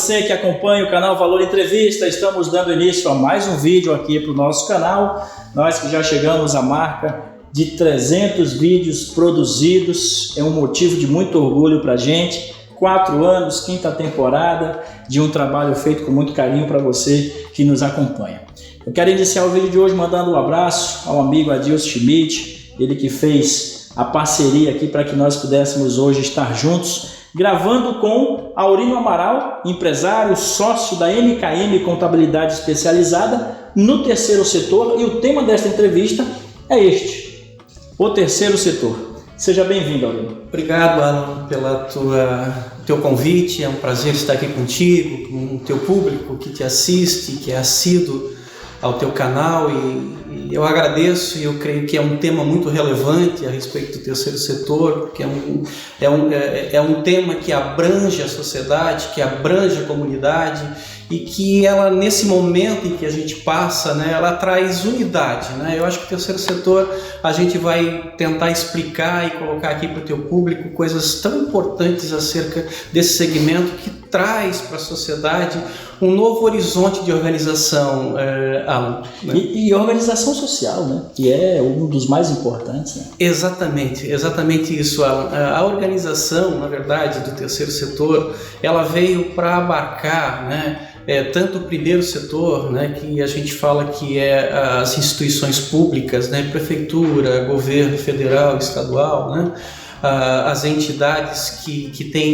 você que acompanha o canal Valor Entrevista. Estamos dando início a mais um vídeo aqui para o nosso canal. Nós que já chegamos à marca de 300 vídeos produzidos. É um motivo de muito orgulho para a gente. 4 anos, 5ª temporada de um trabalho feito com muito carinho para você que nos acompanha. Eu quero iniciar o vídeo de hoje mandando um abraço ao amigo Adilson Schmidt, ele que fez a parceria aqui para que nós pudéssemos hoje estar juntos, gravando com Aurino Amaral, empresário, sócio da MKM Contabilidade Especializada no terceiro setor, e o tema desta entrevista é este: o terceiro setor. Seja bem-vindo, Aurino. Obrigado, Alan, pelo teu convite. É um prazer estar aqui contigo, com o teu público que te assiste, que é assíduo ao teu canal, e eu agradeço, e eu creio que é um tema muito relevante a respeito do terceiro setor, porque é um tema que abrange a sociedade, que abrange a comunidade, e que ela, nesse momento em que a gente passa, né, ela traz unidade, né? Eu acho que o terceiro setor, a gente vai tentar explicar e colocar aqui para o teu público coisas tão importantes acerca desse segmento que traz para a sociedade um novo horizonte de organização, Alan, né? E organização social, né? Que é um dos mais importantes, né? Exatamente isso, Alan. A organização, na verdade, do terceiro setor, ela veio para abarcar, né, tanto o primeiro setor, né, que a gente fala que é as instituições públicas, né, prefeitura, governo federal, estadual, né, as entidades que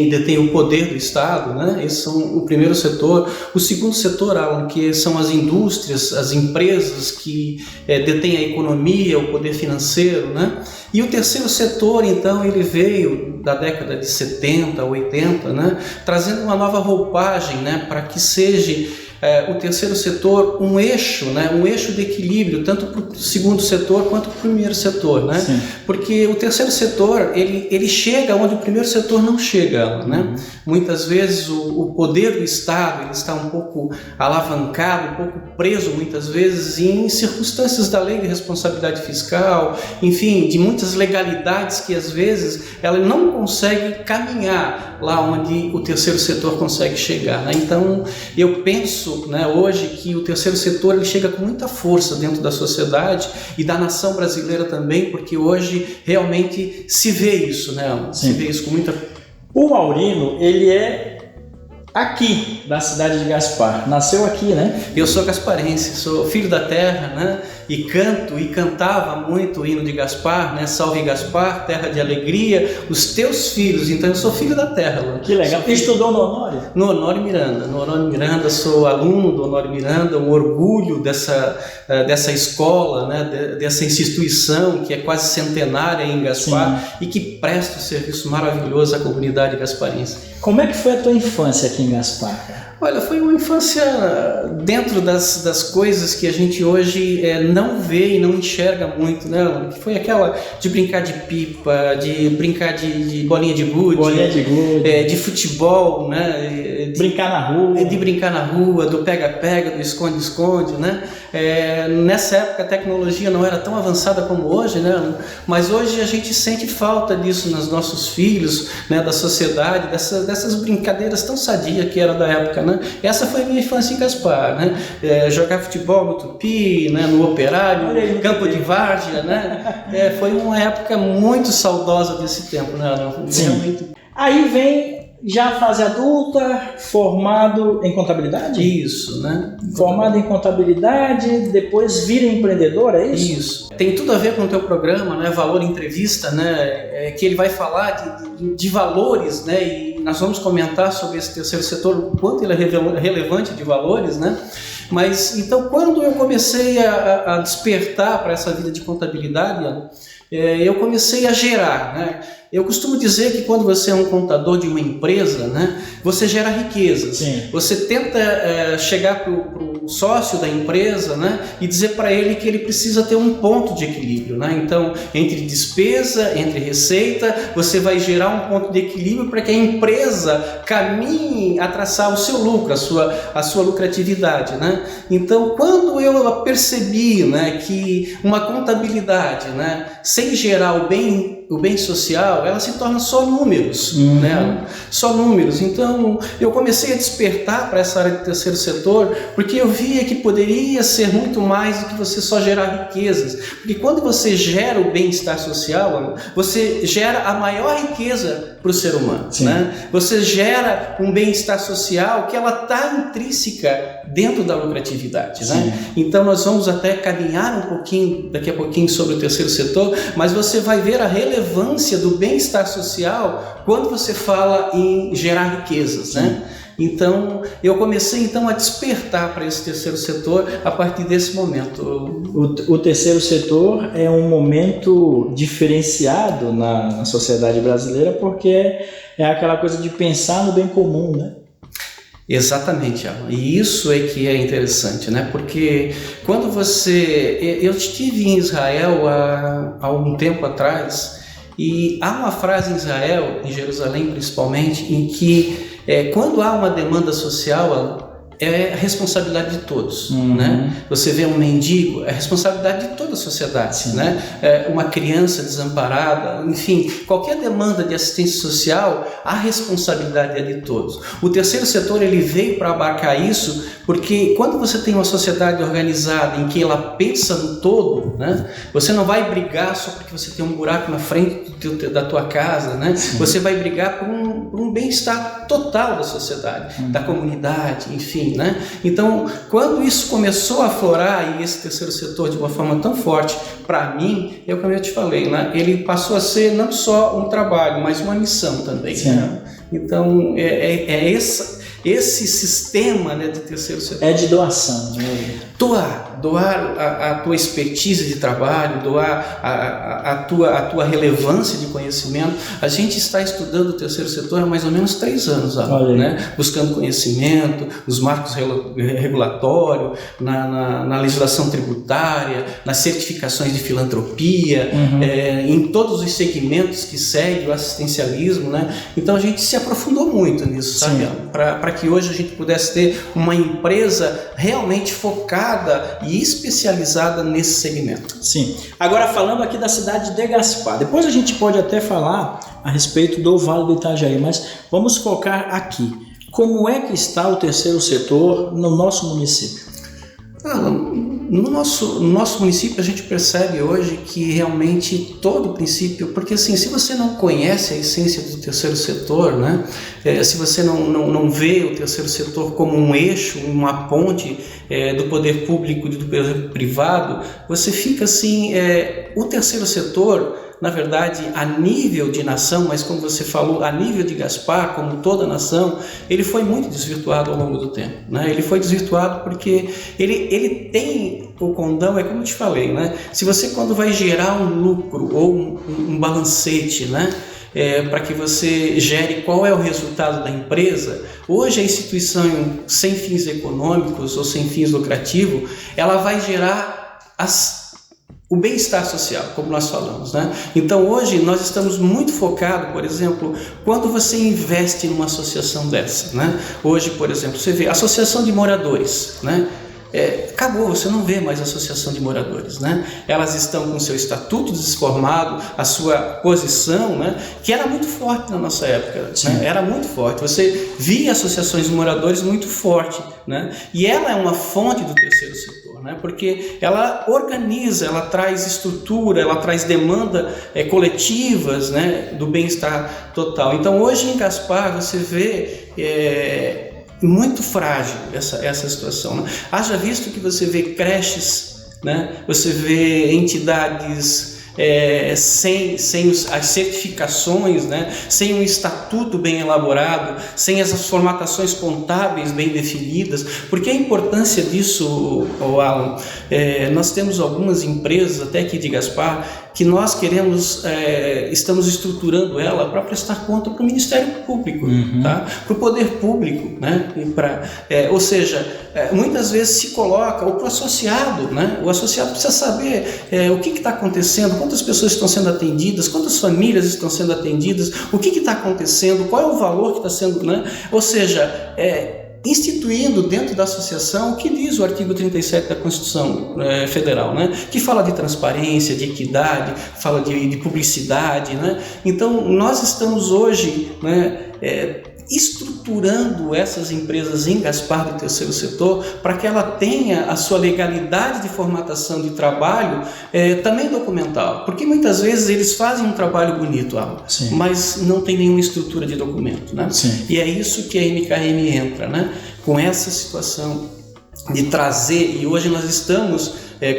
detêm o poder do Estado, né? Esses são o primeiro setor. O segundo setor, Alan, que são as indústrias, as empresas que detêm a economia, o poder financeiro, né? E o terceiro setor, então, ele veio da década de 70, 80, né? Trazendo uma nova roupagem, né? Para que seja o terceiro setor um eixo, né? Um eixo de equilíbrio, tanto para o segundo setor quanto para o primeiro setor, né? Sim. Porque o terceiro setor, ele chega onde o primeiro setor não chega, né? Muitas vezes o poder do Estado, ele está um pouco alavancado, um pouco preso muitas vezes em circunstâncias da lei de responsabilidade fiscal, enfim, de muitas legalidades que às vezes ela não consegue caminhar lá onde o terceiro setor consegue chegar, né? Então, eu penso, né, hoje, que o terceiro setor ele chega com muita força dentro da sociedade e da nação brasileira também, porque hoje realmente se vê isso, né? Se vê isso com muita... O Aurino, ele é aqui da cidade de Gaspar, nasceu aqui, né? Eu sou gasparense, sou filho da terra, né? E canto e cantava muito o hino de Gaspar, né? Salve Gaspar, terra de alegria, os teus filhos. Então eu sou filho da terra, Lu. Que legal. Estudou no Honório? No Honório Miranda, sou aluno do Honório Miranda, um orgulho dessa escola, né? Dessa instituição que é quase centenária em Gaspar. Sim. E que presta um serviço maravilhoso à comunidade gasparense. Como é que foi a tua infância aqui em Gaspar? Olha, foi uma infância dentro das coisas que a gente hoje não vê e não enxerga muito, né? Foi aquela de brincar de pipa, de brincar de bolinha de gude, de futebol, né? Brincar na rua. De brincar na rua, do pega-pega, do esconde-esconde, né? Nessa época a tecnologia não era tão avançada como hoje, né? Mas hoje a gente sente falta disso nos nossos filhos, né? Da sociedade, dessas brincadeiras tão sadias que era da época, né? Essa foi a minha infância em Gaspar, né? Jogar futebol no Tupi, né? No Operário, campo de várzea, né? Foi uma época muito saudosa desse tempo, né? Sim. Realmente... Aí vem já a fase adulta, formado em contabilidade? Isso, né? Formado em contabilidade, depois vira empreendedor, é isso? Isso. Tem tudo a ver com o teu programa, né? Valor Entrevista, né? Que ele vai falar de valores, né? E nós vamos comentar sobre esse terceiro setor, o quanto ele é relevante de valores, né? Mas, então, quando eu comecei a despertar para essa vida de contabilidade, eu comecei a gerar, né? Eu costumo dizer que quando você é um contador de uma empresa, né, você gera riqueza. Sim. Você tenta chegar para o sócio da empresa, né, e dizer para ele que ele precisa ter um ponto de equilíbrio, né? Então, entre despesa, entre receita, você vai gerar um ponto de equilíbrio para que a empresa caminhe a traçar o seu lucro, a sua lucratividade, né? Então, quando eu percebi, né, que uma contabilidade, né, sem gerar o bem social, ela se torna só números, né? Só números. Então, Então eu comecei a despertar para essa área do terceiro setor, porque eu via que poderia ser muito mais do que você só gerar riquezas. Porque quando você gera o bem-estar social, você gera a maior riqueza para o ser humano, né? Você gera um bem-estar social que ela está intrínseca dentro da lucratividade, né? Então nós vamos até caminhar um pouquinho, daqui a pouquinho, sobre o terceiro setor, mas você vai ver a relevância do bem-estar social quando você fala em gerar riquezas, né? Então, eu comecei então a despertar para esse terceiro setor a partir desse momento. O terceiro setor é um momento diferenciado na sociedade brasileira, porque é aquela coisa de pensar no bem comum, né? Exatamente, Alan. E isso é que é interessante, né? Porque quando você... Eu estive em Israel há um tempo atrás, e há uma frase em Israel, em Jerusalém principalmente, em que quando há uma demanda social, é responsabilidade de todos, né? Você vê um mendigo, é responsabilidade de toda a sociedade, né? Uma criança desamparada, enfim, qualquer demanda de assistência social, a responsabilidade é de todos. O terceiro setor, ele veio para abarcar isso, porque quando você tem uma sociedade organizada em que ela pensa no todo, né? Você não vai brigar só porque você tem um buraco na frente da tua casa, né? Você vai brigar por um bem-estar total da sociedade, da comunidade, enfim, né? Então, quando isso começou a aflorar, e esse terceiro setor de uma forma tão forte, para mim, como eu te falei, né? Ele passou a ser não só um trabalho, mas uma missão também, né? Então, esse sistema, né, do terceiro setor. É de doação, né? Doar a tua expertise de trabalho, doar a tua relevância de conhecimento. A gente está estudando o terceiro setor há mais ou menos 3 anos, né? Buscando conhecimento, os marcos regulatórios, na legislação tributária, nas certificações de filantropia, em todos os segmentos que seguem o assistencialismo, né? Então a gente se aprofundou muito nisso, sabe? Para que hoje a gente pudesse ter uma empresa realmente focada e especializada nesse segmento. Sim. Agora, falando aqui da cidade de Gaspar, depois a gente pode até falar a respeito do Vale do Itajaí, mas vamos focar aqui. Como é que está o terceiro setor no nosso município? No nosso município a gente percebe hoje que realmente todo o princípio, porque assim, se você não conhece a essência do terceiro setor, né, se você não vê o terceiro setor como um eixo, uma ponte do poder público e do poder privado, você fica assim, o terceiro setor, na verdade, a nível de nação, mas como você falou, a nível de Gaspar, como toda a nação, ele foi muito desvirtuado ao longo do tempo, né? Ele foi desvirtuado porque ele tem o condão, como eu te falei, né? Se você, quando vai gerar um lucro ou um balancete, né? Para que você gere qual é o resultado da empresa, hoje a instituição sem fins econômicos ou sem fins lucrativos, ela vai gerar o bem-estar social, como nós falamos, né? Então hoje nós estamos muito focados, por exemplo, quando você investe numa associação dessa, né? Hoje, por exemplo, você vê associação de moradores, né? Acabou, você não vê mais associação de moradores, né? Elas estão com seu estatuto desformado, a sua posição, né? Que era muito forte na nossa época, né? Era muito forte, você via associações de moradores muito forte, né? E ela é uma fonte do terceiro setor, né? Porque ela organiza, ela traz estrutura, ela traz demanda coletivas, né? Do bem-estar total. Então hoje em Gaspar você vê muito frágil essa situação, né? Haja visto que você vê creches, né? Você vê entidades sem as certificações, né? Sem um estatuto bem elaborado, sem essas formatações contábeis bem definidas. Porque a importância disso, Alan, nós temos algumas empresas, até aqui de Gaspar, que nós estamos estruturando ela para prestar conta para o Ministério Público, tá? Para o poder público, né? Ou seja, muitas vezes se coloca, ou para o associado, né? O associado precisa saber o que está acontecendo, quantas pessoas estão sendo atendidas, quantas famílias estão sendo atendidas, o que está acontecendo, qual é o valor que está sendo, né? Ou seja, instituindo dentro da associação o que diz o artigo 37 da Constituição Federal, né? Que fala de transparência, de equidade, fala de publicidade, né? Então, nós estamos hoje, né, estruturando essas empresas em Gaspar do terceiro setor para que ela tenha a sua legalidade de formatação de trabalho também documental, porque muitas vezes eles fazem um trabalho bonito, mas não tem nenhuma estrutura de documento, né? E é isso que a MKM entra, né? Com essa situação de trazer, e hoje nós estamos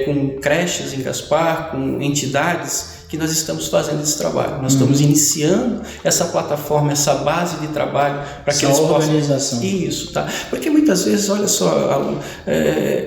com creches em Gaspar, com entidades que nós estamos fazendo esse trabalho. Nós estamos iniciando essa plataforma, essa base de trabalho para que eles organização. possam... Isso, tá? Porque muitas vezes, olha só, Alan,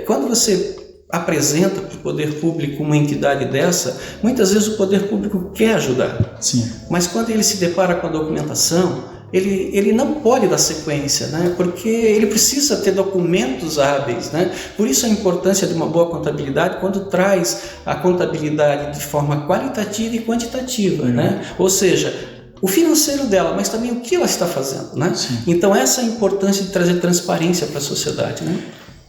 quando você apresenta para o poder público uma entidade dessa, muitas vezes o poder público quer ajudar. Sim. Mas quando ele se depara com a documentação, ele não pode dar sequência, né? Porque ele precisa ter documentos hábeis, né? Por isso a importância de uma boa contabilidade quando traz a contabilidade de forma qualitativa e quantitativa, né? Ou seja, o financeiro dela, mas também o que ela está fazendo, né? Então essa é a importância de trazer transparência para a sociedade, né?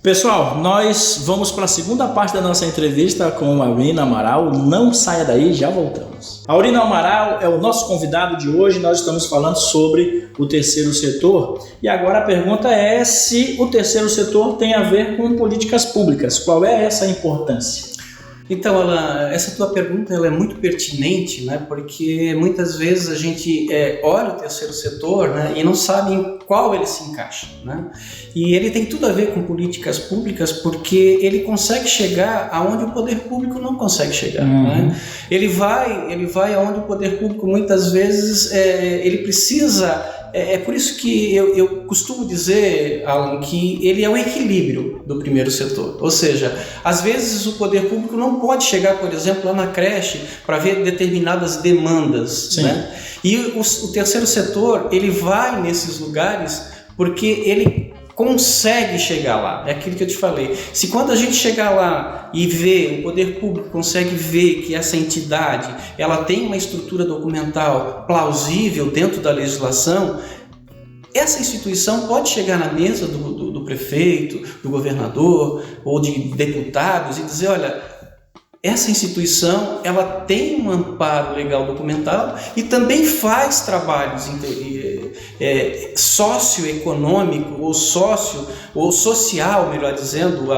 Pessoal, nós vamos para a segunda parte da nossa entrevista com a Aurino Amaral. Não saia daí, já voltamos. Aurino Amaral é o nosso convidado de hoje. Nós estamos falando sobre o terceiro setor. E agora a pergunta é se o terceiro setor tem a ver com políticas públicas. Qual é essa importância? Então, Alan, essa tua pergunta ela é muito pertinente, né? Porque muitas vezes a gente olha o terceiro setor, né? E não sabe em qual ele se encaixa, né? E ele tem tudo a ver com políticas públicas porque ele consegue chegar aonde o poder público não consegue chegar, né? Ele vai aonde o poder público muitas vezes ele precisa... É por isso que eu costumo dizer, Alan, que ele é o equilíbrio do primeiro setor. Ou seja, às vezes o poder público não pode chegar, por exemplo, lá na creche para ver determinadas demandas, né? E o terceiro setor, ele vai nesses lugares porque ele consegue chegar lá. É aquilo que eu te falei. Se quando a gente chegar lá e ver, o poder público consegue ver que essa entidade ela tem uma estrutura documental plausível dentro da legislação, essa instituição pode chegar na mesa do prefeito, do governador ou de deputados e dizer, olha, essa instituição ela tem um amparo legal documental e também faz trabalhos socioeconômico ou social, melhor dizendo,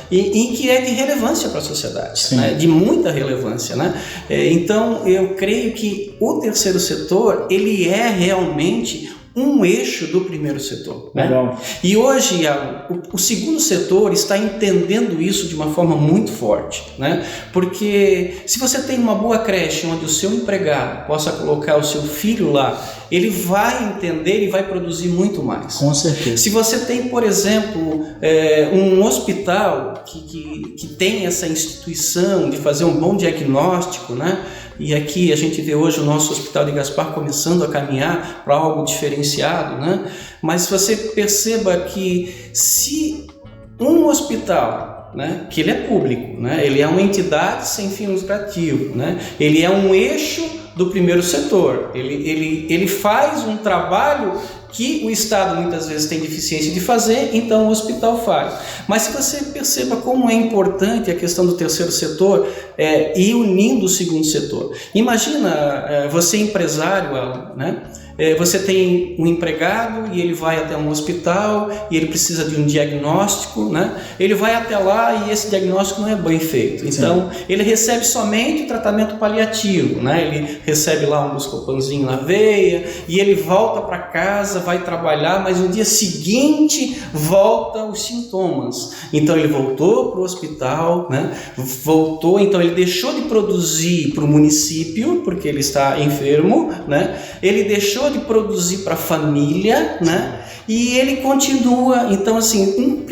em que é de relevância para a sociedade, né? De muita relevância, né? Então eu creio que o terceiro setor ele é realmente um eixo do primeiro setor, né? E hoje o segundo setor está entendendo isso de uma forma muito forte, né? Porque se você tem uma boa creche onde o seu empregado possa colocar o seu filho lá, ele vai entender e vai produzir muito mais. Com certeza. Se você tem, por exemplo, um hospital que tem essa instituição de fazer um bom diagnóstico, né? E aqui a gente vê hoje o nosso Hospital de Gaspar começando a caminhar para algo diferenciado, né? Mas você perceba que se um hospital, né, que ele é público, né, ele é uma entidade sem fins lucrativos, né, ele é um eixo do primeiro setor, ele faz um trabalho que o Estado muitas vezes tem deficiência de fazer, então o hospital faz. Mas se você perceba como é importante a questão do terceiro setor e unindo o segundo setor. Imagina você empresário, né? Você tem um empregado e ele vai até um hospital e ele precisa de um diagnóstico, né? Ele vai até lá e esse diagnóstico não é bem feito. Então, ele recebe somente o tratamento paliativo, né? Ele recebe lá um buscopanzinho na veia e ele volta para casa, vai trabalhar, mas no dia seguinte volta os sintomas. Então, ele voltou para o hospital, né? Então ele deixou de produzir para o município, porque ele está enfermo, né? Ele deixou de produzir para a família, né? E ele continua. Então, assim,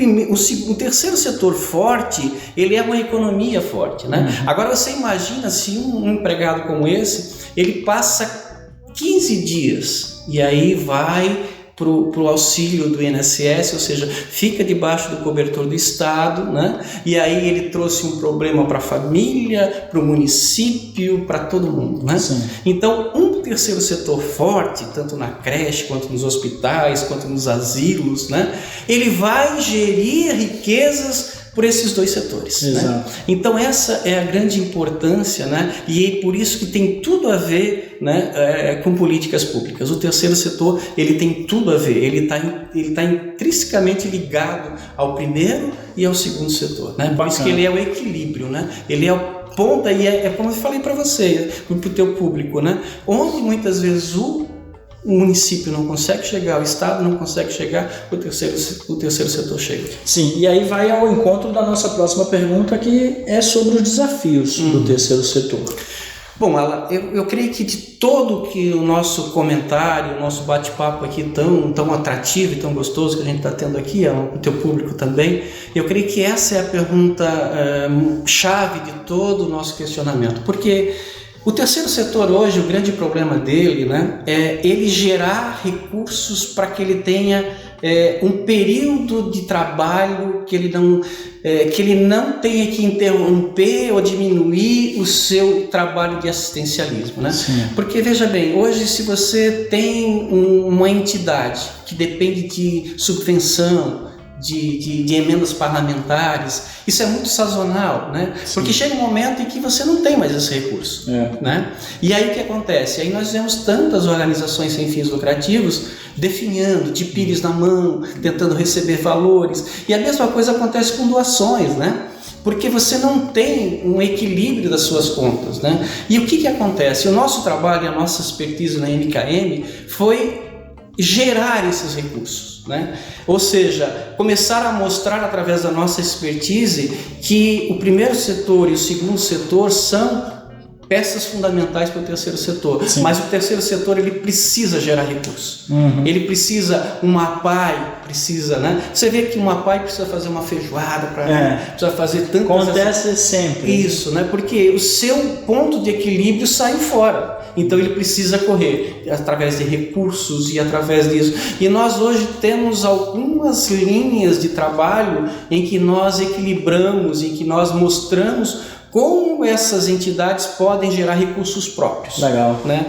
o terceiro setor forte, ele é uma economia forte, né? Agora você imagina se um empregado como esse, ele passa 15 dias e aí vai para o auxílio do INSS, ou seja, fica debaixo do cobertor do Estado, né? E aí ele trouxe um problema para a família, para o município, para todo mundo, né? Então, um terceiro setor forte, tanto na creche, quanto nos hospitais, quanto nos asilos, né? Ele vai gerir riquezas por esses dois setores. Né? Então essa é a grande importância, né? E é por isso que tem tudo a ver, né, com políticas públicas. O terceiro setor ele tem tudo a ver, ele está intrinsecamente ligado ao primeiro e ao segundo setor. Né? Por isso que ele é o equilíbrio, né? Ele é o ponta, e é como eu falei para você, para o teu público, né? Onde muitas vezes o município não consegue chegar, o Estado não consegue chegar, o terceiro setor chega. Sim, e aí vai ao encontro da nossa próxima pergunta, que é sobre os desafios do terceiro setor. Bom, Alan, eu creio que de todo que o nosso comentário, o nosso bate-papo aqui tão atrativo e tão gostoso que a gente está tendo aqui, o teu público também, eu creio que essa é a pergunta chave de todo o nosso questionamento, porque o terceiro setor hoje, o grande problema dele, né, é ele gerar recursos para que ele tenha um período de trabalho que ele não tenha que interromper ou diminuir o seu trabalho de assistencialismo, né? Porque veja bem, hoje se você tem uma entidade que depende de subvenção, de emendas parlamentares, isso é muito sazonal, né? Porque chega um momento em que você não tem mais esse recurso, né? E aí o que acontece? Aí nós vemos tantas organizações sem fins lucrativos definhando, de pires na mão, tentando receber valores, e a mesma coisa acontece com doações, né? Porque você não tem um equilíbrio das suas contas, né? E o que acontece? O nosso trabalho, a nossa expertise na MKM foi gerar esses recursos, né? Ou seja, começar a mostrar através da nossa expertise que o primeiro setor e o segundo setor são peças fundamentais para o terceiro setor. Mas o terceiro setor ele precisa gerar recursos. Ele precisa, uma APAI precisa, né? Você vê que uma APAI precisa fazer uma feijoada, precisa fazer tantas... Acontece sempre. Isso, né? Porque o seu ponto de equilíbrio sai fora. Então ele precisa correr através de recursos e através disso. E nós hoje temos algumas linhas de trabalho em que nós equilibramos, em que nós mostramos como essas entidades podem gerar recursos próprios. Legal. Né?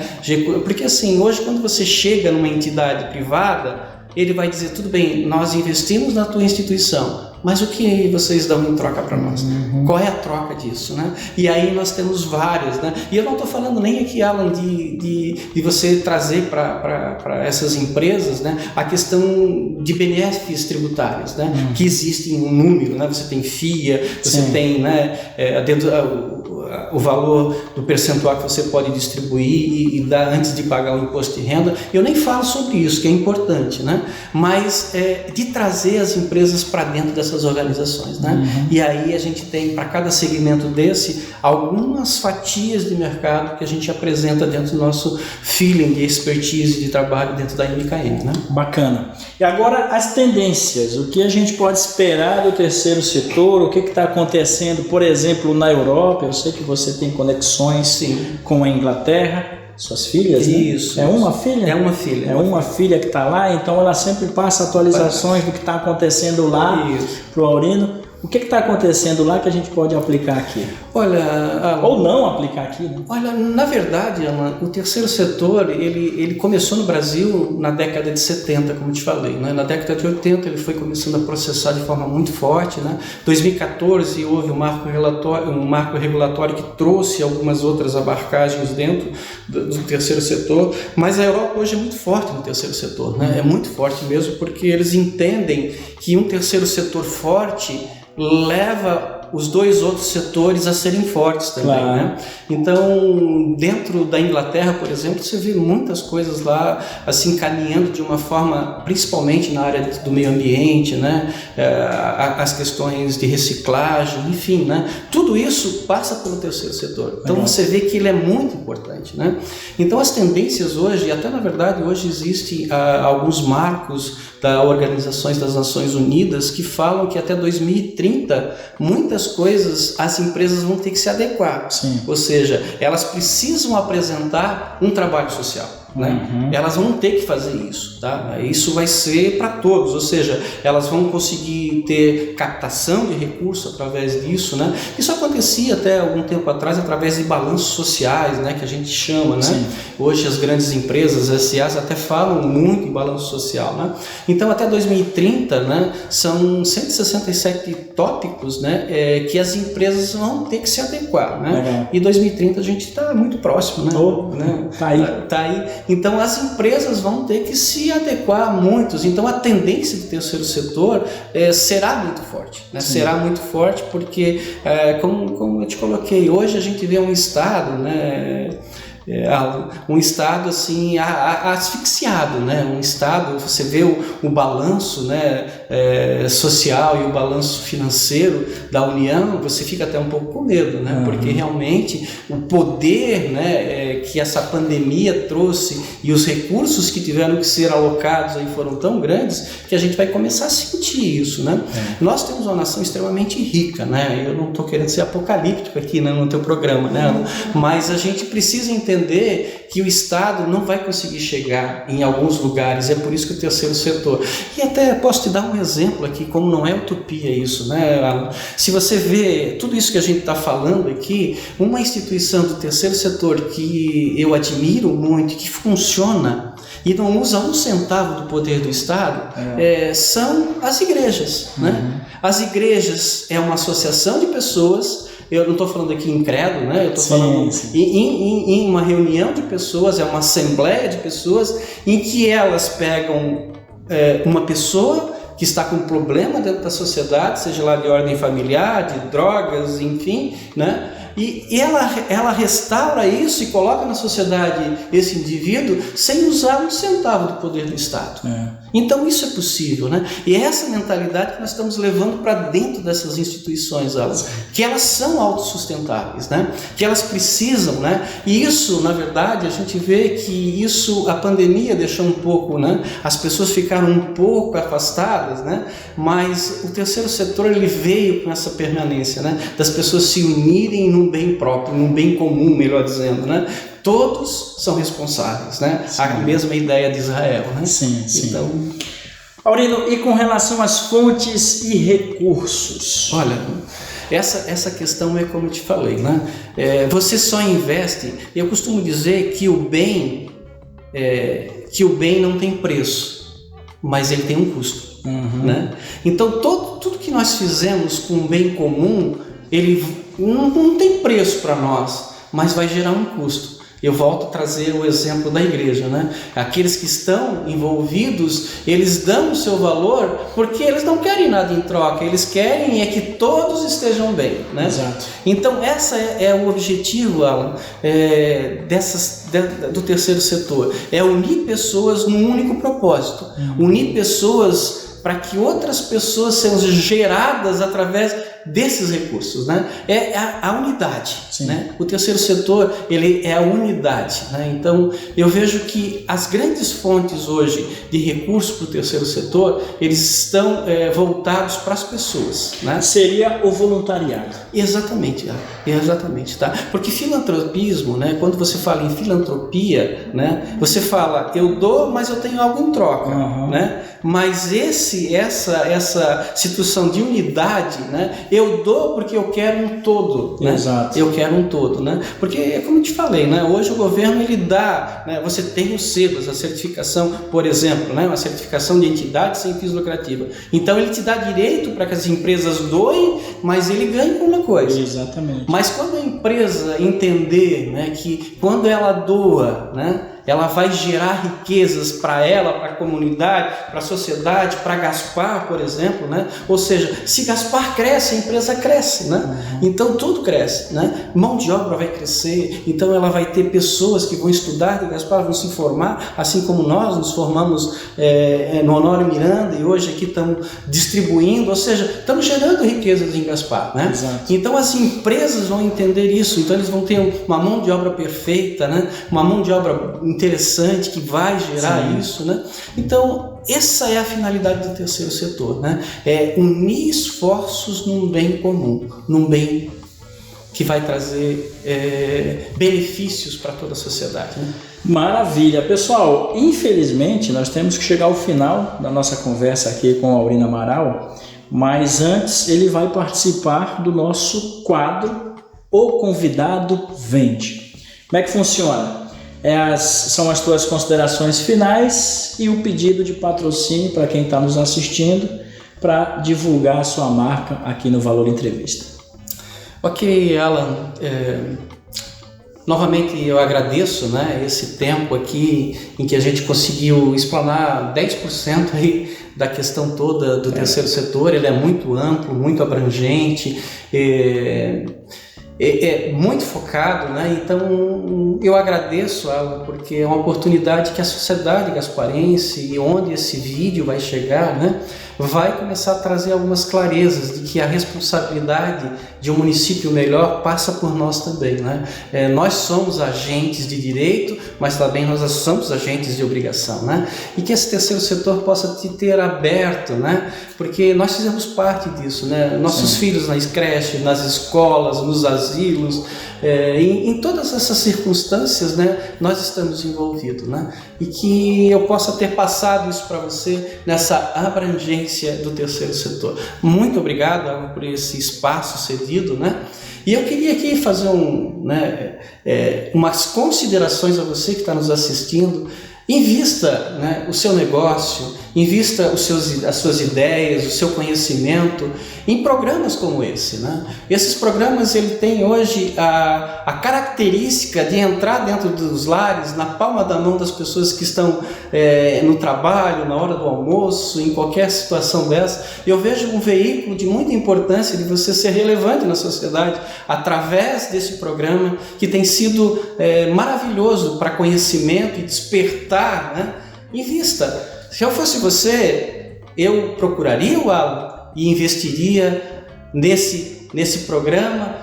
Porque assim, hoje quando você chega numa entidade privada, ele vai dizer, tudo bem, nós investimos na tua instituição, mas o que vocês dão em troca para nós? Qual é a troca disso? Né? E aí nós temos várias. Né? E eu não estou falando nem aqui, Alan, de você trazer para essas empresas, né, a questão de benefícios tributários, né, que existem um número. Né? Você tem FIA, você tem, né, o valor do percentual que você pode distribuir e dar antes de pagar o imposto de renda. Eu nem falo sobre isso, que é importante, né? Mas de trazer as empresas para dentro dessas organizações, né? E aí a gente tem, para cada segmento desse, algumas fatias de mercado que a gente apresenta dentro do nosso feeling e expertise de trabalho dentro da MKM, né? Bacana. E agora as tendências, o que a gente pode esperar do terceiro setor, o que está acontecendo, por exemplo, na Europa. Eu sei que você tem conexões com a Inglaterra, suas filhas, né? Isso. É uma filha? É uma filha. É uma filha que está lá, então ela sempre passa atualizações do que está acontecendo lá para o Aurino. O que está acontecendo lá que a gente pode aplicar aqui? Olha, ou não aplicar aqui, né? Olha, na verdade, Alan, o terceiro setor, ele começou no Brasil na década de 70, como te falei, né? Na década de 80 ele foi começando a processar de forma muito forte, né? 2014 houve um marco regulatório que trouxe algumas outras abarcagens dentro do terceiro setor, mas a Europa hoje é muito forte no terceiro setor, né? É muito forte mesmo, porque eles entendem que um terceiro setor forte leva os dois outros setores a serem fortes também, né? Então, dentro da Inglaterra, por exemplo, você vê muitas coisas lá assim caminhando de uma forma, principalmente na área do meio ambiente, né? As questões de reciclagem, enfim, né? Tudo isso passa pelo terceiro setor. Então, você vê que ele é muito importante, né? Então, as tendências hoje, até na verdade hoje existem alguns marcos da Organização das Nações Unidas que falam que até 2030 muitas coisas as empresas vão ter que se adequar. Ou seja, elas precisam apresentar um trabalho social. né? Elas vão ter que fazer isso, tá? Isso vai ser para todos, ou seja, elas vão conseguir ter captação de recursos através disso, né? Isso acontecia até algum tempo atrás através de balanços sociais, né? Que a gente chama, né? Sim. Hoje as grandes empresas, as SAs, até falam muito em balanço social, né? Então até 2030, né? São 167 tópicos, né? Que as empresas vão ter que se adequar, né? E 2030 a gente está muito próximo, né? Tá aí. Então as empresas vão ter que se adequar a muitos. Então a tendência do terceiro setor será muito forte, né? Será muito forte porque, como eu te coloquei, hoje a gente vê um estado, né? Um estado assim asfixiado, né? Um estado, você vê o balanço, né, social e o balanço financeiro da União, você fica até um pouco com medo, né? Porque realmente o poder, né, que essa pandemia trouxe e os recursos que tiveram que ser alocados aí foram tão grandes que a gente vai começar a sentir isso, né? Nós temos uma nação extremamente rica, né? Eu não estou querendo ser apocalíptico aqui, né, no teu programa, né? Mas a gente precisa entender que o Estado não vai conseguir chegar em alguns lugares, é por isso que o terceiro setor, e até posso te dar um exemplo aqui, como não é utopia isso, né, Alan? Se você vê tudo isso que a gente está falando aqui, uma instituição do terceiro setor que eu admiro muito, que funciona e não usa um centavo do poder do Estado, são as igrejas, né? As igrejas é uma associação de pessoas. Eu não estou falando aqui em credo, né? Eu estou falando em uma reunião de pessoas, é uma assembleia de pessoas em que elas pegam uma pessoa que está com um problema dentro da sociedade, seja lá de ordem familiar, de drogas, enfim, né? E ela restaura isso e coloca na sociedade esse indivíduo sem usar um centavo do poder do Estado. Então isso é possível, né? E é essa mentalidade que nós estamos levando para dentro dessas instituições, que elas são autossustentáveis, né? Que elas precisam, né? E isso, na verdade, a gente vê que isso, a pandemia deixou um pouco, né? As pessoas ficaram um pouco afastadas, né? Mas o terceiro setor, ele veio com essa permanência, né? Das pessoas se unirem num bem próprio, num bem comum, melhor dizendo, né? Todos são responsáveis, né? Sim. A mesma ideia de Israel, né? Sim. Então, Aurino, e com relação às fontes e recursos? Olha, essa questão é como eu te falei, né? Você só investe. Eu costumo dizer que o bem não tem preço, mas ele tem um custo, né? Então tudo que nós fizemos com o bem comum, ele não tem preço para nós, mas vai gerar um custo. Eu volto a trazer o exemplo da igreja, né? Aqueles que estão envolvidos, eles dão o seu valor porque eles não querem nada em troca, eles querem que todos estejam bem, né? Exato. Então essa é o objetivo, Alan, do terceiro setor, é unir pessoas num único propósito, unir pessoas para que outras pessoas sejam geradas através desses recursos, né? É a unidade, né? O terceiro setor, ele é a unidade, né? Então eu vejo que as grandes fontes hoje de recursos para o terceiro setor, eles estão voltados para as pessoas, né? Seria o voluntariado. Exatamente, tá? Porque filantropismo, né? Quando você fala em filantropia, né? Você fala, eu dou, mas eu tenho algo em troca, né? Mas essa situação de unidade, né? Eu dou porque eu quero um todo, né? Exato. Eu quero um todo, né? Porque, como eu te falei, né? Hoje o governo, ele dá, né? Você tem os selos, a certificação, por exemplo, né? Uma certificação de entidade sem fins lucrativos. Então ele te dá direito para que as empresas doem, mas ele ganha alguma coisa. Exatamente. Mas quando a empresa entender, né, que quando ela doa, né, ela vai gerar riquezas para ela, para a comunidade, para a sociedade, para Gaspar, por exemplo, né? Ou seja, se Gaspar cresce, a empresa cresce, né? Então tudo cresce, né? Mão de obra vai crescer, então ela vai ter pessoas que vão estudar de Gaspar, vão se formar, assim como nós nos formamos no Honório Miranda e hoje aqui estamos distribuindo, ou seja, estamos gerando riquezas em Gaspar, né? Exato. Então as empresas vão entender isso, então eles vão ter uma mão de obra perfeita, né? Uma mão de obra interessante que vai gerar isso, né? Então essa é a finalidade do terceiro setor, né? É unir esforços num bem comum, num bem que vai trazer benefícios para toda a sociedade, né? Maravilha, pessoal. Infelizmente nós temos que chegar ao final da nossa conversa aqui com o Aurino Amaral, mas antes ele vai participar do nosso quadro O Convidado Vende. Como é que funciona? São as tuas considerações finais e o pedido de patrocínio para quem está nos assistindo para divulgar a sua marca aqui no Valor Entrevista. Ok, Alan. Novamente eu agradeço, né, esse tempo aqui em que a gente conseguiu explanar 10% aí da questão toda do terceiro setor. Ele é muito amplo, muito abrangente, muito focado, né? Então eu agradeço, Alan, porque é uma oportunidade que a sociedade gasparense e onde esse vídeo vai chegar, né, vai começar a trazer algumas clarezas de que a responsabilidade de um município melhor passa por nós também, né? Nós somos agentes de direito, mas também nós somos agentes de obrigação, né? E que esse terceiro setor possa te ter aberto, né? Porque nós fizemos parte disso, né? Nossos filhos nas creches, nas escolas, nos asilos, em todas essas circunstâncias, né, nós estamos envolvidos, né? E que eu possa ter passado isso para você nessa abrangência do terceiro setor. Muito obrigado, Alan, por esse espaço cedido, né? E eu queria aqui fazer umas considerações a você que está nos assistindo. Invista, né, o seu negócio, invista as suas ideias, o seu conhecimento em programas como esse, né? Esses programas ele tem hoje a característica de entrar dentro dos lares, na palma da mão das pessoas que estão no trabalho, na hora do almoço, em qualquer situação dessa. Eu vejo um veículo de muita importância de você ser relevante na sociedade através desse programa que tem sido maravilhoso para conhecimento e despertar, né? Invista. Se eu fosse você, eu procuraria o Alan e investiria nesse programa,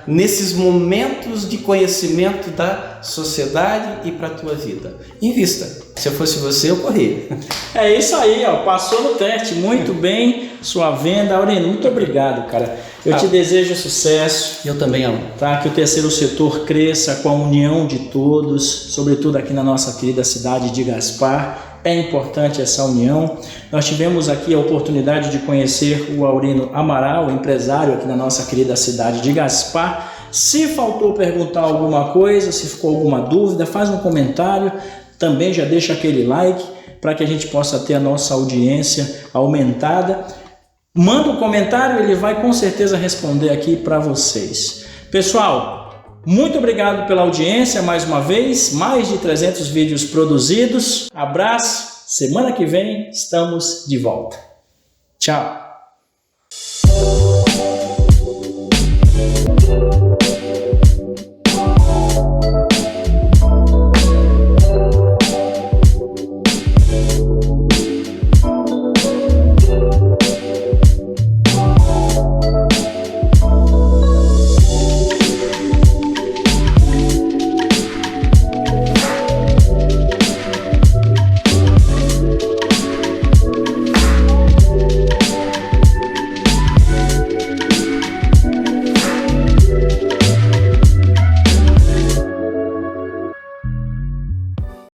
nesses momentos de conhecimento da sociedade e para a tua vida. Invista. Se eu fosse você, eu corria. É isso aí, ó. Passou no teste. Muito bem sua venda. Aurino, muito obrigado, cara. Eu te desejo sucesso. Eu também, Alan. Tá? Que o terceiro setor cresça com a união de todos, sobretudo aqui na nossa querida cidade de Gaspar. É importante essa união. Nós tivemos aqui a oportunidade de conhecer o Aurino Amaral, empresário aqui na nossa querida cidade de Gaspar. Se faltou perguntar alguma coisa, se ficou alguma dúvida, faz um comentário. Também já deixa aquele like para que a gente possa ter a nossa audiência aumentada. Manda um comentário, ele vai com certeza responder aqui para vocês. Pessoal, muito obrigado pela audiência mais uma vez, mais de 300 vídeos produzidos. Abraço, semana que vem estamos de volta. Tchau!